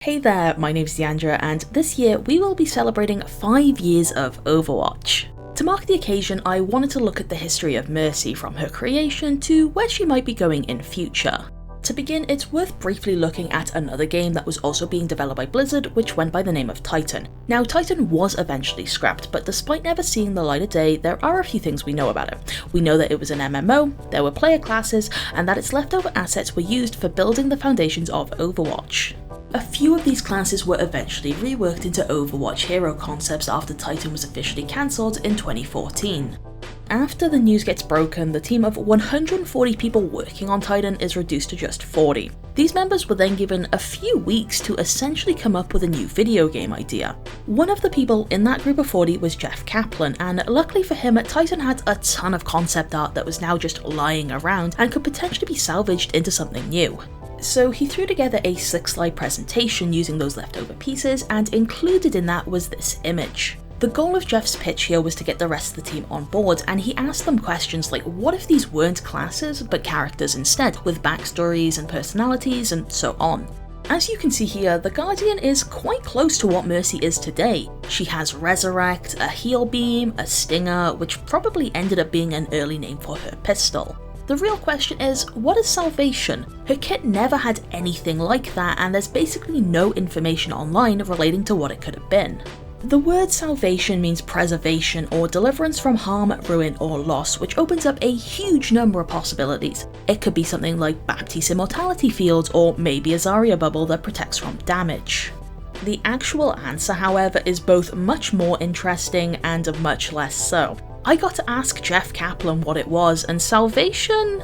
Hey there, my name's Niandra, and this year we will be celebrating 5 years of Overwatch. To mark the occasion, I wanted to look at the history of Mercy from her creation to where she might be going in future. To begin, it's worth briefly looking at another game that was also being developed by Blizzard, which went by the name of Titan. Now, Titan was eventually scrapped, but despite never seeing the light of day, there are a few things we know about it. We know that it was an MMO, there were player classes, and that its leftover assets were used for building the foundations of Overwatch. A few of these classes were eventually reworked into Overwatch hero concepts after Titan was officially cancelled in 2014. After the news gets broken, the team of 140 people working on Titan is reduced to just 40. These members were then given a few weeks to essentially come up with a new video game idea. One of the people in that group of 40 was Jeff Kaplan, and luckily for him, Titan had a ton of concept art that was now just lying around and could potentially be salvaged into something new. So he threw together a 6-slide presentation using those leftover pieces, and included in that was this image. The goal of Jeff's pitch here was to get the rest of the team on board, and he asked them questions like what if these weren't classes but characters instead, with backstories and personalities and so on. As you can see here, the Guardian is quite close to what Mercy is today. She has Resurrect, a heal beam, a stinger, which probably ended up being an early name for her pistol. The real question is, what is Salvation? Her kit never had anything like that, and there's basically no information online relating to what it could have been. The word salvation means preservation or deliverance from harm, ruin, or loss, which opens up a huge number of possibilities. It could be something like Baptiste Immortality Fields, or maybe a Zarya bubble that protects from damage. The actual answer, however, is both much more interesting and much less so. I got to ask Jeff Kaplan what it was, and Salvation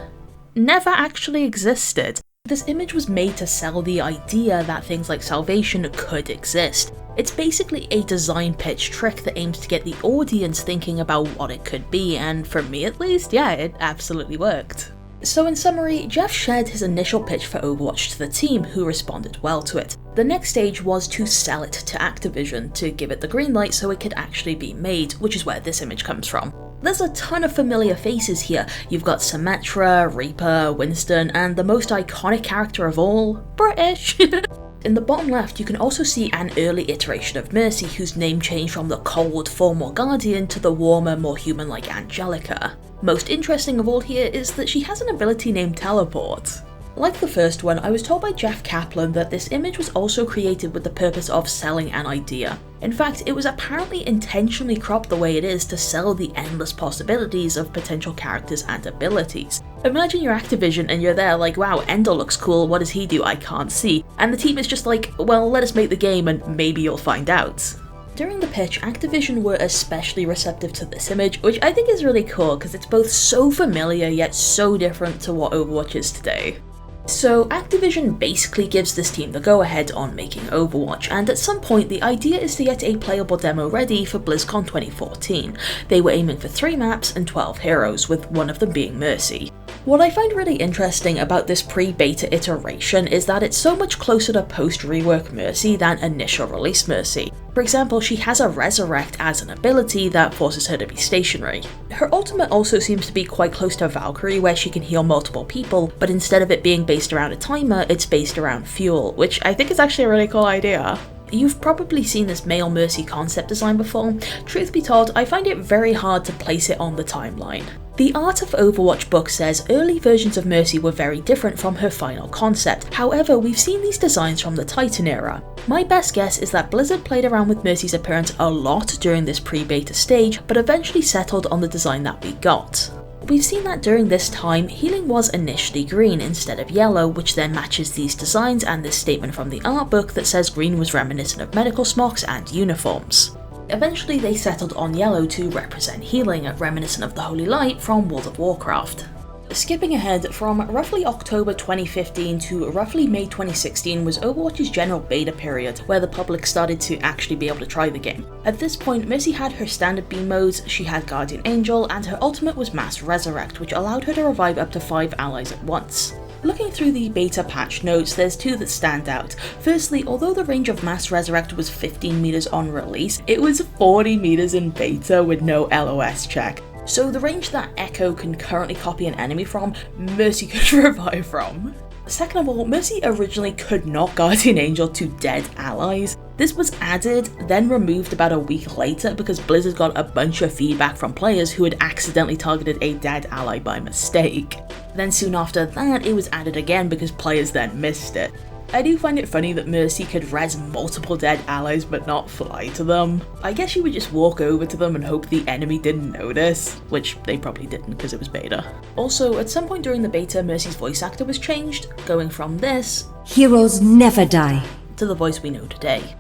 never actually existed. This image was made to sell the idea that things like Salvation could exist. It's basically a design pitch trick that aims to get the audience thinking about what it could be, and for me at least, yeah, it absolutely worked. So in summary, Jeff shared his initial pitch for Overwatch to the team, who responded well to it. The next stage was to sell it to Activision to give it the green light so it could actually be made, which is where this image comes from. There's a ton of familiar faces here. You've got Symmetra, Reaper, Winston, and the most iconic character of all, British. In the bottom left, you can also see an early iteration of Mercy, whose name changed from the cold, formal Guardian to the warmer, more human-like Angelica. Most interesting of all here is that she has an ability named Teleport. Like the first one, I was told by Jeff Kaplan that this image was also created with the purpose of selling an idea. In fact, it was apparently intentionally cropped the way it is to sell the endless possibilities of potential characters and abilities. Imagine you're Activision and you're there like, wow, Ender looks cool, what does he do? I can't see. And the team is just like, well, let us make the game and maybe you'll find out. During the pitch, Activision were especially receptive to this image, which I think is really cool because it's both so familiar yet so different to what Overwatch is today. So Activision basically gives this team the go-ahead on making Overwatch, and at some point the idea is to get a playable demo ready for BlizzCon 2014. They were aiming for 3 maps and 12 heroes, with one of them being Mercy. What I find really interesting about this pre-beta iteration is that it's so much closer to post-Rework Mercy than initial release Mercy. For example, she has a Resurrect as an ability that forces her to be stationary. Her ultimate also seems to be quite close to VALKYRIE, where she can heal multiple people, but instead of it being based around a timer, it's based around fuel, which I think is actually a really cool idea. You've probably seen this male Mercy concept design before. Truth be told, I find it very hard to place it on the timeline. The Art of Overwatch book says early versions of Mercy were very different from her final concept. However, we've seen these designs from the Titan era. My best guess is that Blizzard played around with Mercy's appearance a lot during this pre-beta stage, but eventually settled on the design that we got. We've seen that during this time, healing was initially green instead of yellow, which then matches these designs and this statement from the art book that says green was reminiscent of medical smocks and uniforms. Eventually they settled on yellow to represent healing, reminiscent of the Holy Light from World of Warcraft. Skipping ahead, from roughly October 2015 to roughly May 2016 was Overwatch's general beta period, where the public started to actually be able to try the game. At this point, Mercy had her standard beam modes, she had Guardian Angel, and her ultimate was Mass Resurrect, which allowed her to revive up to 5 allies at once. Looking through the beta patch notes, there's 2 that stand out. Firstly, although the range of Mass Resurrect was 15 meters on release, it was 40 meters in beta with no LOS check. So the range that Echo can currently copy an enemy from, Mercy could revive from. Second of all, Mercy originally could not Guardian Angel to dead allies. This was added, then removed about a week later because Blizzard got a bunch of feedback from players who had accidentally targeted a dead ally by mistake. Then soon after that, it was added again because players then missed it. I do find it funny that Mercy could res multiple dead allies but not fly to them. I guess she would just walk over to them and hope the enemy didn't notice, which they probably didn't because it was beta. Also, at some point during the beta, Mercy's voice actor was changed, going from this "Heroes never die" to the voice we know today.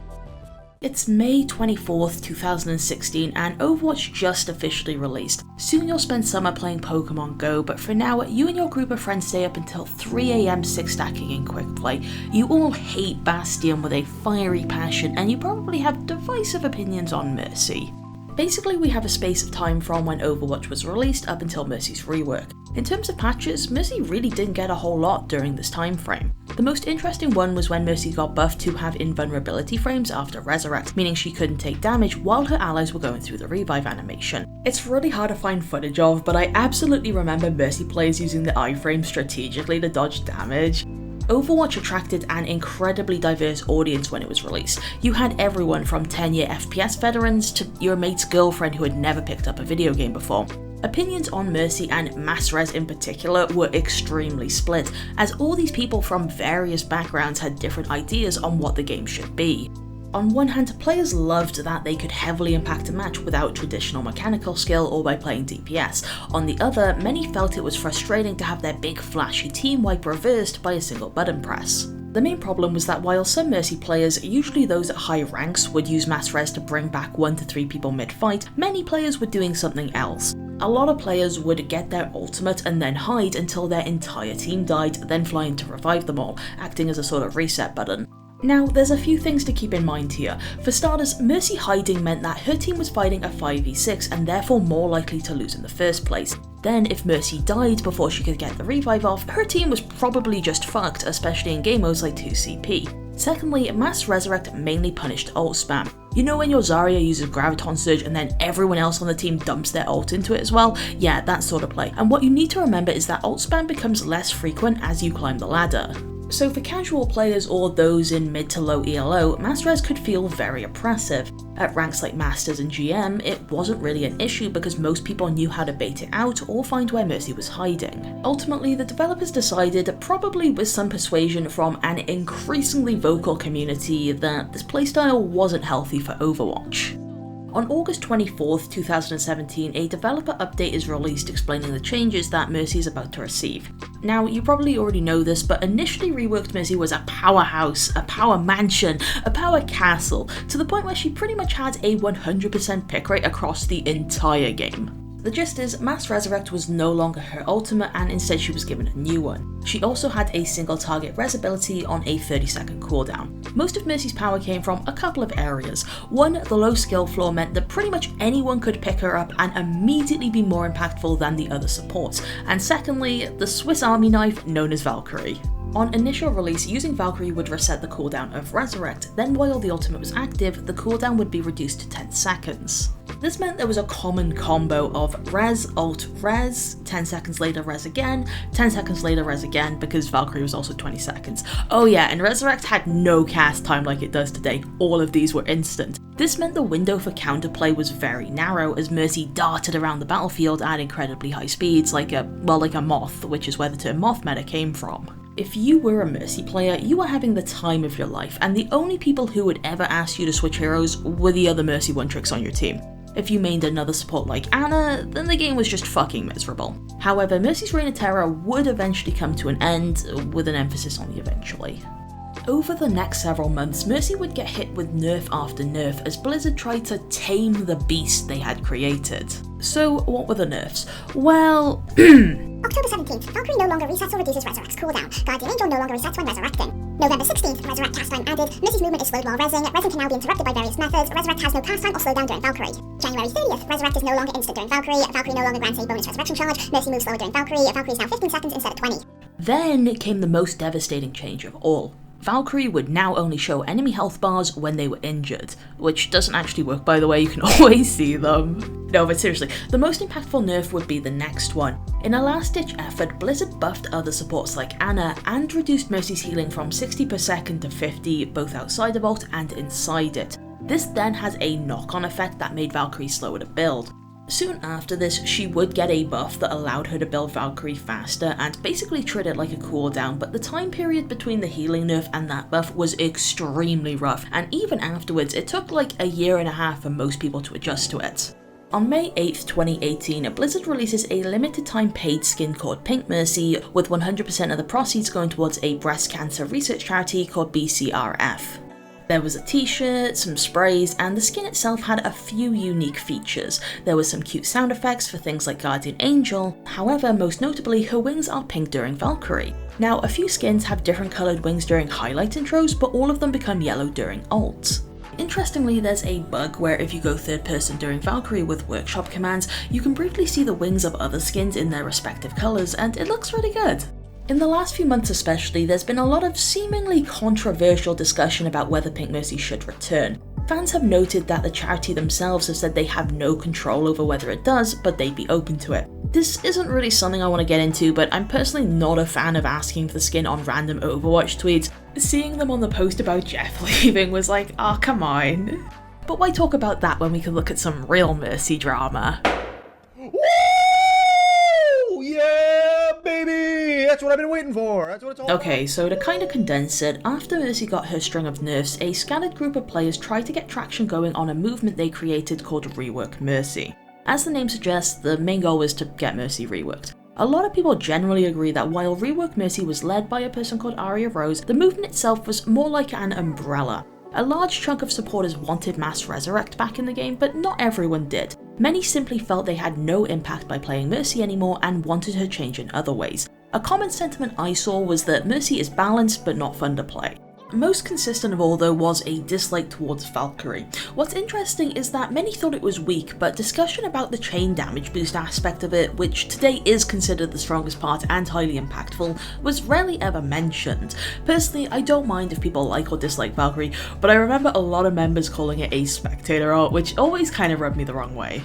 It's May 24th, 2016 and Overwatch just officially released. Soon you'll spend summer playing Pokemon Go, but for now, you and your group of friends stay up until 3 AM 6-stacking in quick play. You all hate Bastion with a fiery passion and you probably have divisive opinions on Mercy. Basically, we have a space of time from when Overwatch was released up until Mercy's rework. In terms of patches, Mercy really didn't get a whole lot during this time frame. The most interesting one was when Mercy got buffed to have invulnerability frames after Resurrect, meaning she couldn't take damage while her allies were going through the revive animation. It's really hard to find footage of, but I absolutely remember Mercy players using the iframe strategically to dodge damage. Overwatch attracted an incredibly diverse audience when it was released. You had everyone from 10-year FPS veterans to your mate's girlfriend who had never picked up a video game before. Opinions on Mercy and Mass Res in particular were extremely split, as all these people from various backgrounds had different ideas on what the game should be. On one hand, players loved that they could heavily impact a match without traditional mechanical skill or by playing DPS. On the other, many felt it was frustrating to have their big flashy team wipe reversed by a single button press. The main problem was that while some Mercy players, usually those at high ranks, would use Mass Res to bring back 1 to 3 people mid-fight, many players were doing something else. A lot of players would get their ultimate and then hide until their entire team died, then fly in to revive them all, acting as a sort of reset button. Now, there's a few things to keep in mind here. For starters, Mercy hiding meant that her team was fighting a 5v6 and therefore more likely to lose in the first place. Then, if Mercy died before she could get the revive off, her team was probably just fucked, especially in game modes like 2CP. Secondly, Mass Resurrect mainly punished ult spam. You know when your Zarya uses Graviton Surge and then everyone else on the team dumps their ult into it as well? Yeah, that sort of play. And what you need to remember is that ult spam becomes less frequent as you climb the ladder. So for casual players or those in mid to low ELO, Mass Res could feel very oppressive. At ranks like Masters and GM, it wasn't really an issue because most people knew how to bait it out or find where Mercy was hiding. Ultimately, the developers decided, probably with some persuasion from an increasingly vocal community, that this playstyle wasn't healthy for Overwatch. On August 24th, 2017, a developer update is released explaining the changes that Mercy is about to receive. Now, you probably already know this, but initially Reworked Mercy was a powerhouse, a power mansion, a power castle, to the point where she pretty much had a 100% pick rate across the entire game. The gist is, Mass Resurrect was no longer her ultimate and instead she was given a new one. She also had a single target res ability on a 30-second cooldown. Most of Mercy's power came from a couple of areas. One, the low skill floor meant that pretty much anyone could pick her up and immediately be more impactful than the other supports. And secondly, the Swiss Army knife known as VALKYRIE. On initial release, using VALKYRIE would reset the cooldown of Resurrect, then while the ultimate was active, the cooldown would be reduced to 10 seconds. This meant there was a common combo of Rezz, ult, Rezz, 10 seconds later Rezz again, 10 seconds later Rezz again, because VALKYRIE was also 20 seconds. Oh yeah, and Resurrect had no cast time like it does today, all of these were instant. This meant the window for counterplay was very narrow as Mercy darted around the battlefield at incredibly high speeds, like a moth, which is where the term Moth Meta came from. If you were a Mercy player, you were having the time of your life, and the only people who would ever ask you to switch heroes were the other Mercy one-tricks on your team. If you mained another support like Ana, then the game was just fucking miserable. However, Mercy's reign of terror would eventually come to an end, with an emphasis on the eventually. Over the next several months, Mercy would get hit with nerf after nerf as Blizzard tried to tame the beast they had created. So what were the nerfs? Well, October 17th, VALKYRIE no longer resets or reduces Resurrect's cooldown. Guardian Angel no longer resets when resurrecting. November 16th, Resurrect cast time added. Mercy's movement is slowed while rezzing. Rezzing can now be interrupted by various methods. Resurrect has no cast time or slowdown during VALKYRIE. January 30th, Resurrect is no longer instant during VALKYRIE. VALKYRIE no longer grants a bonus resurrection charge. Mercy moves slower during VALKYRIE. VALKYRIE is now 15 seconds instead of 20. Then came the most devastating change of all. Valkyrie would now only show enemy health bars when they were injured, which doesn't actually work, by the way, you can always see them. No, but seriously, the most impactful nerf would be the next one. In a last-ditch effort, Blizzard buffed other supports like Ana and reduced Mercy's healing from 60 per second to 50, both outside of ult and inside it. This then has a knock-on effect that made Valkyrie slower to build. Soon after this, she would get a buff that allowed her to build Valkyrie faster and basically treat it like a cooldown, but the time period between the healing nerf and that buff was extremely rough, and even afterwards it took like a year and a half for most people to adjust to it. On May 8th, 2018, Blizzard releases a limited time paid skin called Pink Mercy, with 100% of the proceeds going towards a breast cancer research charity called BCRF. There was a t-shirt, some sprays, and the skin itself had a few unique features. There were some cute sound effects for things like Guardian Angel, however, most notably, her wings are pink during Valkyrie. Now, a few skins have different coloured wings during highlight intros, but all of them become yellow during ults. Interestingly, there's a bug where if you go third person during Valkyrie with workshop commands, you can briefly see the wings of other skins in their respective colours, and it looks really good. In the last few months especially, there's been a lot of seemingly controversial discussion about whether Pink Mercy should return. Fans have noted that the charity themselves have said they have no control over whether it does, but they'd be open to it. This isn't really something I want to get into, but I'm personally not a fan of asking for the skin on random Overwatch tweets. Seeing them on the post about Jeff leaving was like, oh come on. But why talk about that when we can look at some real Mercy drama? Yeah, baby! That's what I've been waiting for. That's what it's all about. Okay, so to kind of condense it, after Mercy got her string of nerfs, a scattered group of players tried to get traction going on a movement they created called Rework Mercy. As the name suggests, the main goal was to get Mercy reworked. A lot of people generally agree that while Rework Mercy was led by a person called Rez, the movement itself was more like an umbrella. A large chunk of supporters wanted Mass Resurrect back in the game, but not everyone did. Many simply felt they had no impact by playing Mercy anymore and wanted her change in other ways. A common sentiment I saw was that Mercy is balanced but not fun to play. Most consistent of all though was a dislike towards Valkyrie. What's interesting is that many thought it was weak, but discussion about the chain damage boost aspect of it, which today is considered the strongest part and highly impactful, was rarely ever mentioned. Personally, I don't mind if people like or dislike Valkyrie, but I remember a lot of members calling it a spectator art, which always kind of rubbed me the wrong way.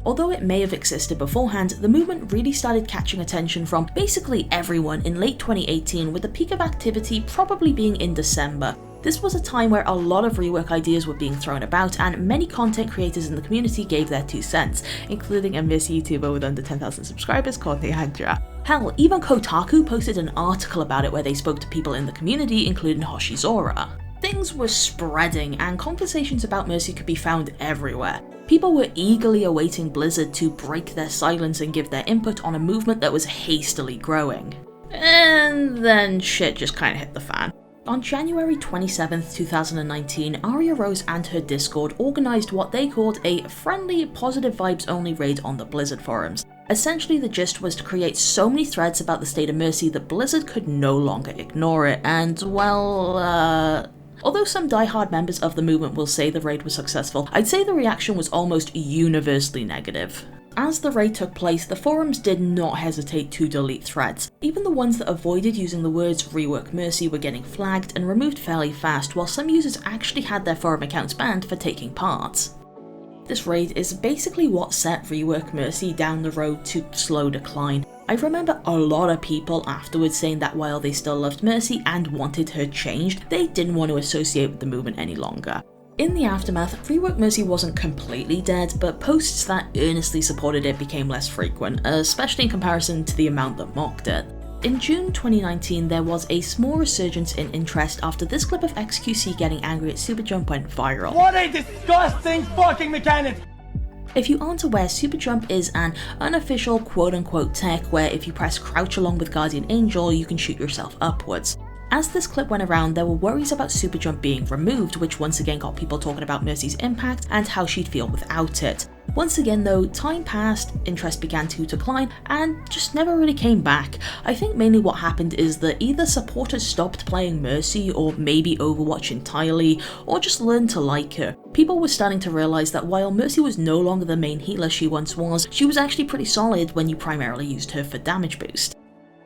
Although it may have existed beforehand, the movement really started catching attention from basically everyone in late 2018, with the peak of activity probably being in December. This was a time where a lot of rework ideas were being thrown about, and many content creators in the community gave their 2 cents, including a Mercy YouTuber with under 10,000 subscribers called Niandra. Hell, even Kotaku posted an article about it where they spoke to people in the community, including Hoshizora. Things were spreading, and conversations about Mercy could be found everywhere. People were eagerly awaiting Blizzard to break their silence and give their input on a movement that was hastily growing. And then shit just kinda hit the fan. On January 27th, 2019, Rez and her Discord organised what they called a friendly, positive vibes only raid on the Blizzard forums. Essentially, the gist was to create so many threads about the state of Mercy that Blizzard could no longer ignore it, and well, although some diehard members of the movement will say the raid was successful, I'd say the reaction was almost universally negative. As the raid took place, the forums did not hesitate to delete threads. Even the ones that avoided using the words Rework Mercy were getting flagged and removed fairly fast, while some users actually had their forum accounts banned for taking part. This raid is basically what set Rework Mercy down the road to slow decline. I remember a lot of people afterwards saying that while they still loved Mercy and wanted her changed, they didn't want to associate with the movement any longer. In the aftermath, Rework Mercy wasn't completely dead, but posts that earnestly supported it became less frequent, especially in comparison to the amount that mocked it. In June 2019, there was a small resurgence in interest after this clip of XQC getting angry at Super Jump went viral. What a disgusting fucking mechanic! If you aren't aware, Super Jump is an unofficial quote-unquote tech where if you press crouch along with Guardian Angel, you can shoot yourself upwards. As this clip went around, there were worries about Super Jump being removed, which once again got people talking about Mercy's impact and how she'd feel without it. Once again though, time passed, interest began to decline, and just never really came back. I think mainly what happened is that either supporters stopped playing Mercy, or maybe Overwatch entirely, or just learned to like her. People were starting to realise that while Mercy was no longer the main healer she once was, she was actually pretty solid when you primarily used her for damage boost.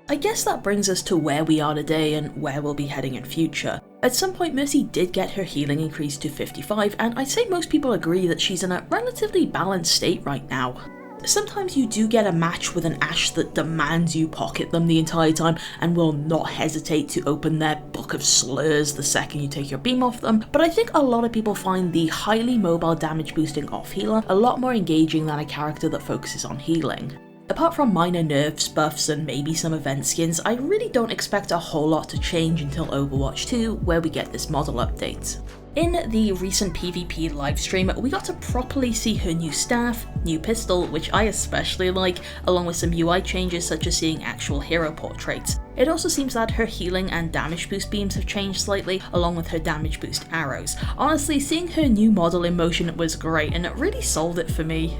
I guess that brings us to where we are today and where we'll be heading in future. At some point Mercy did get her healing increased to 55, and I'd say most people agree that she's in a relatively balanced state right now. Sometimes you do get a match with an Ashe that demands you pocket them the entire time and will not hesitate to open their book of slurs the second you take your beam off them, but I think a lot of people find the highly mobile damage boosting off healer a lot more engaging than a character that focuses on healing. Apart from minor nerfs, buffs, and maybe some event skins, I really don't expect a whole lot to change until Overwatch 2, where we get this model update. In the recent PvP livestream, we got to properly see her new staff, new pistol, which I especially like, along with some UI changes such as seeing actual hero portraits. It also seems that her healing and damage boost beams have changed slightly, along with her damage boost arrows. Honestly, seeing her new model in motion was great, and it really sold it for me.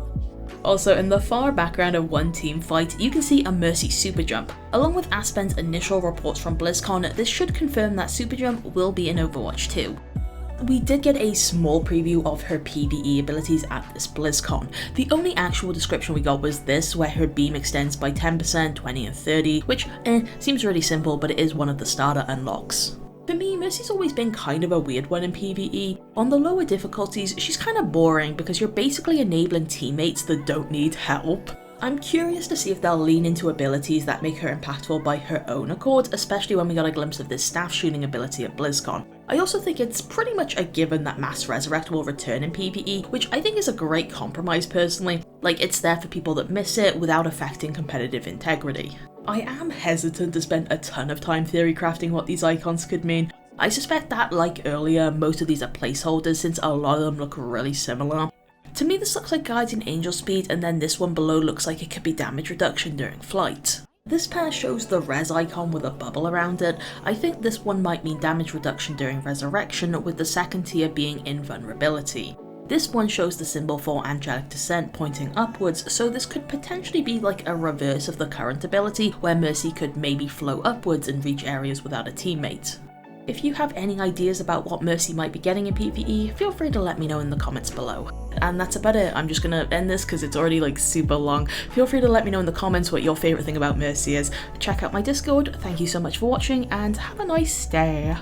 Also, in the far background of one team fight, you can see a Mercy super jump. Along with Aspen's initial reports from BlizzCon, this should confirm that super jump will be in Overwatch 2. We did get a small preview of her PvE abilities at this BlizzCon. The only actual description we got was this, where her beam extends by 10%, 20 and 30, which seems really simple, but it is one of the starter unlocks. For me, Mercy's always been kind of a weird one in PvE. On the lower difficulties, she's kind of boring because you're basically enabling teammates that don't need help. I'm curious to see if they'll lean into abilities that make her impactful by her own accord, especially when we got a glimpse of this staff shooting ability at BlizzCon. I also think it's pretty much a given that Mass Resurrect will return in PvE, which I think is a great compromise personally. Like, it's there for people that miss it without affecting competitive integrity. I am hesitant to spend a ton of time theory crafting what these icons could mean. I suspect that, like earlier, most of these are placeholders since a lot of them look really similar. To me, this looks like guiding angel speed, and then this one below looks like it could be damage reduction during flight. This pair shows the Rezz icon with a bubble around it. I think this one might mean damage reduction during resurrection, with the second tier being invulnerability. This one shows the symbol for angelic descent pointing upwards, so this could potentially be like a reverse of the current ability, where Mercy could maybe flow upwards and reach areas without a teammate. If you have any ideas about what Mercy might be getting in PvE, feel free to let me know in the comments below. And that's about it. I'm just gonna end this because it's already like super long. Feel free to let me know in the comments what your favourite thing about Mercy is. Check out my Discord. Thank you so much for watching and have a nice day.